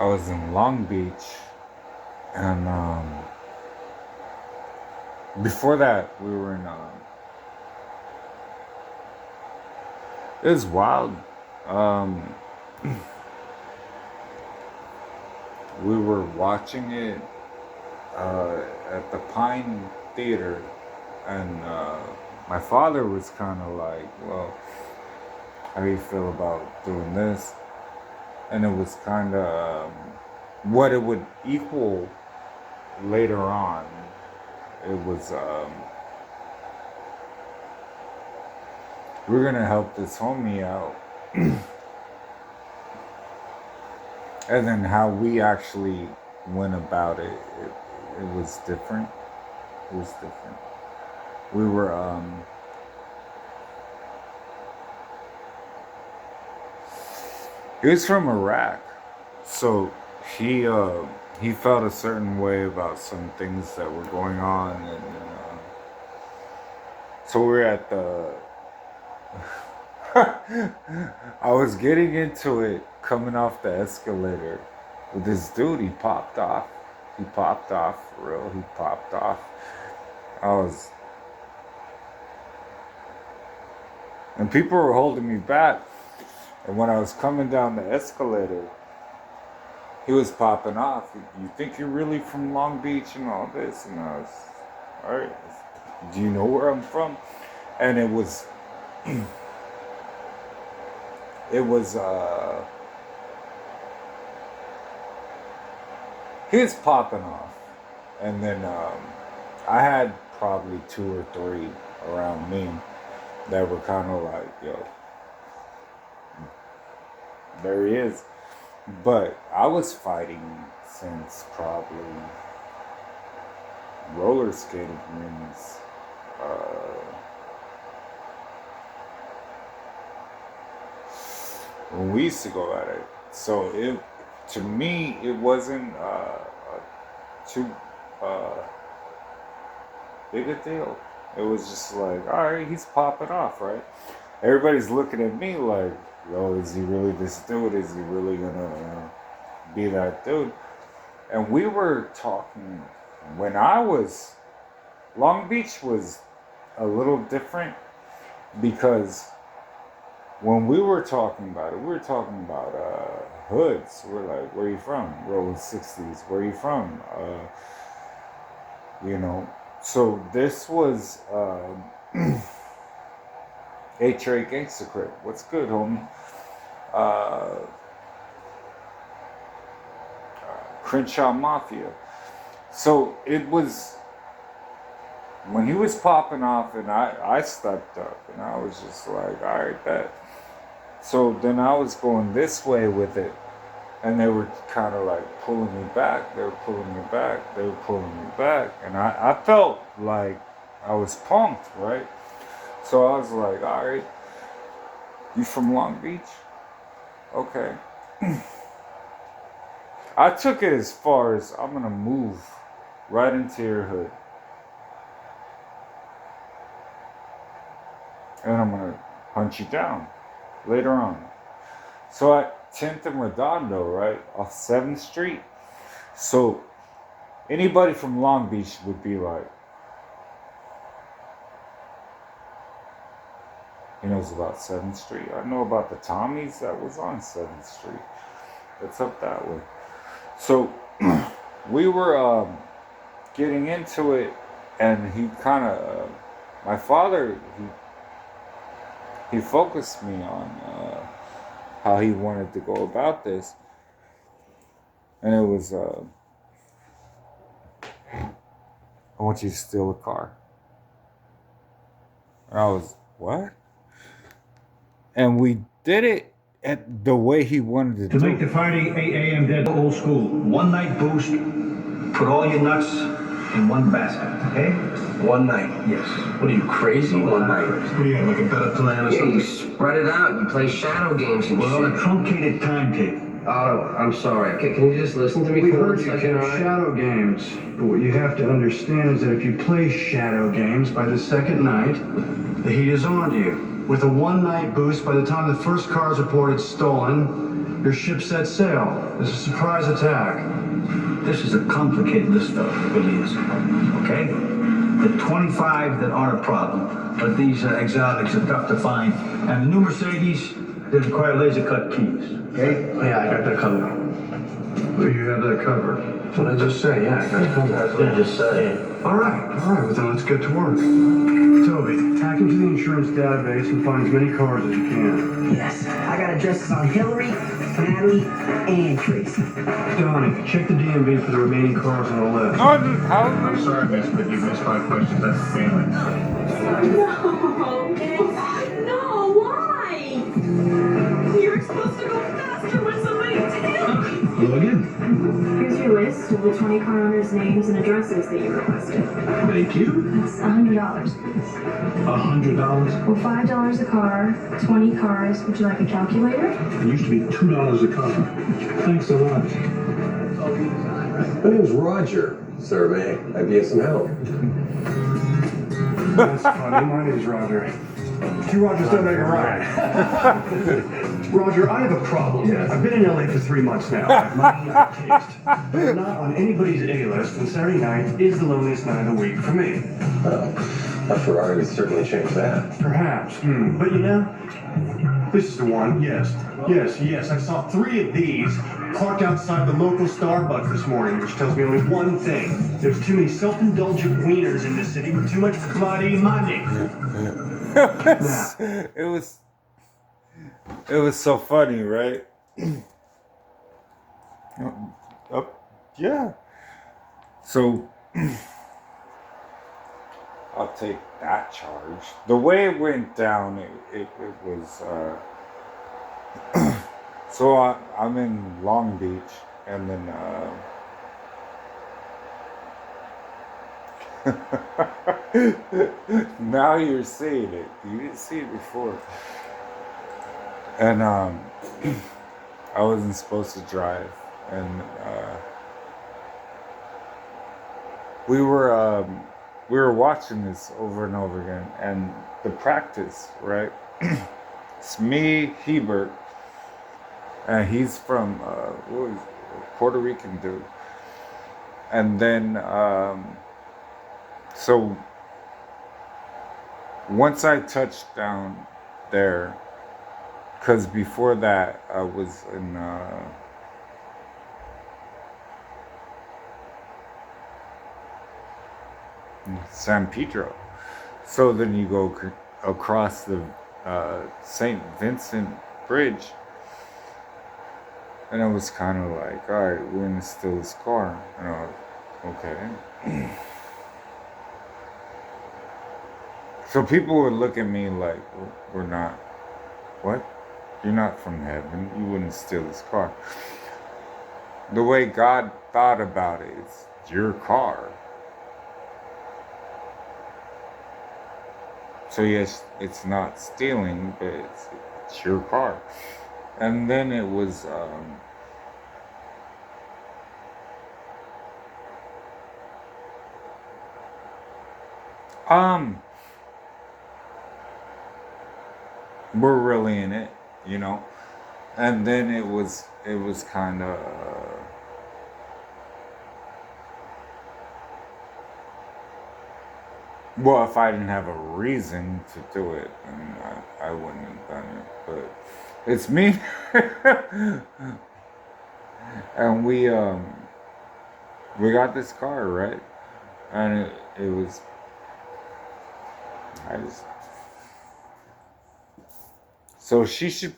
I was in Long Beach, and before that, we were in. It was wild. Um, we were watching it at the Pine Theater, and my father was kind of like, "Well, how do you feel about doing this?" And it was kind of what it would equal later on. It was we're gonna help this homie out, and then how we actually went about it. It was different. It was different. We were he was from Iraq, so he uh, he felt a certain way about some things that were going on, and so we were at the. I was getting into it coming off the escalator with this dude. He popped off. He popped off for real. He popped off. I was, and people were holding me back. And when I was coming down the escalator, he was popping off. You think you're really from Long Beach and all this? And I was, all right. Do you know where I'm from? And it was, it was, he was popping off. And then I had probably two or three around me that were kind of like, yo, there he is. But I was fighting since probably roller skating rings. When we used to go at it. So it, to me, it wasn't too uh, big a deal. It was just like, all right, he's popping off, right? Everybody's looking at me like, yo, is he really this dude? Is he really gonna be that dude? And we were talking when I was, Long Beach was a little different because when we were talking about it, we were talking about hoods. We're like, where you from? Rolling 60s. Where you from? You know. So this was H.R.A. Gangsta Crip. What's good, homie? Uh, Crenshaw Mafia. So it was when he was popping off, and I stepped up, and I was just like, all right, bet. So then I was going this way with it, and they were kind of like pulling me back. They were pulling me back. They were pulling me back, and I felt like I was pumped, right? So I was like, all right, you from Long Beach? Okay. I took it as far as I'm gonna move right into your hood, and I'm gonna hunt you down later on. So at 10th and Redondo, right, off 7th Street. So anybody from Long Beach would be like, he knows about 7th Street. I know about the Tommies that was on 7th Street. It's up that way. So we were getting into it, and he kind of, my father, he focused me on how he wanted to go about this, and it was, I want you to steal a car. And I was, what? And we did it at the way he wanted to To do make the it. party 8 a.m. dead old school. One night boost. Put all your nuts in one basket, okay? One night. Yes. What are you, crazy? One night. What do you have, like a better plan or Yeah, you something? spread it out. You play shadow games and Well, a shit. truncated timetable. Oh, I'm sorry. Can you just listen to me We for heard one you second, do all right? shadow games, but what you have to understand is that if you play shadow games, by the second night, the heat is on to you. With a one-night boost, by the time the first car is reported stolen, Your ship set sail. There's a surprise attack. This is a complicated list, though. It really is. Okay? The 25 that aren't a problem, but these exotics are tough to find. And the new Mercedes, they require laser cut keys. Okay? Yeah, I got that covered. Well, you have that covered. That's what I just said. Yeah, I got it covered. I was gonna just say. All right. Well, then let's get to work. Toby, hack into the insurance database and find as many cars as you can. Yes, I got addresses on Hillary, Natalie, and Tracy. Donnie, check the DMV for the remaining cars on the list. No, dude, how? I'm sorry, miss, but you missed 5 questions. That's the family. No, why? You're supposed to go faster when somebody tails. Hello again. Here's your list of the 20 car owners' names and addresses that you requested. Thank you. That's $100, please. $100? Well, $5 a car, 20 cars. Would you like a calculator? It used to be $2 a car. Thanks a lot. My name's Roger. Survey. I'd be of some help. That's funny. My name's Roger. Two Rogers don't make a rhyme. Roger, I have a problem. Yes. I've been in LA for 3 months now. I have money and taste. But I'm not on anybody's A-list, and Saturday night is the loneliest night of the week for me. A Ferrari would certainly change that. Perhaps. But you know, this is the one. Yes. I saw 3 of these parked outside the local Starbucks this morning, which tells me only one thing. There's too many self-indulgent wieners in this city with too much bloody money. It was so funny, right? Yeah. So I'll take that charge. The way it went down, it was so I'm in Long Beach, and then now you're seeing it. You didn't see it before. And I wasn't supposed to drive, and we were watching this over and over again, and the practice, right? It's me, Hebert, and he's from Puerto Rican dude, and then so once I touched down there, because before that I was in San Pedro. So then you go across the St. Vincent Bridge, and I was kind of like, all right, we're gonna steal this car, and I was okay. So people would look at me like, we're not, what? You're not from heaven. You wouldn't steal this car. The way God thought about it, it's your car. So yes, it's not stealing, but it's your car. And then it was we're really in it, you know. And then it was kind of well, if I didn't have a reason to do it, then I wouldn't have done it. But it's me. And we got this car, right? And it was, so she should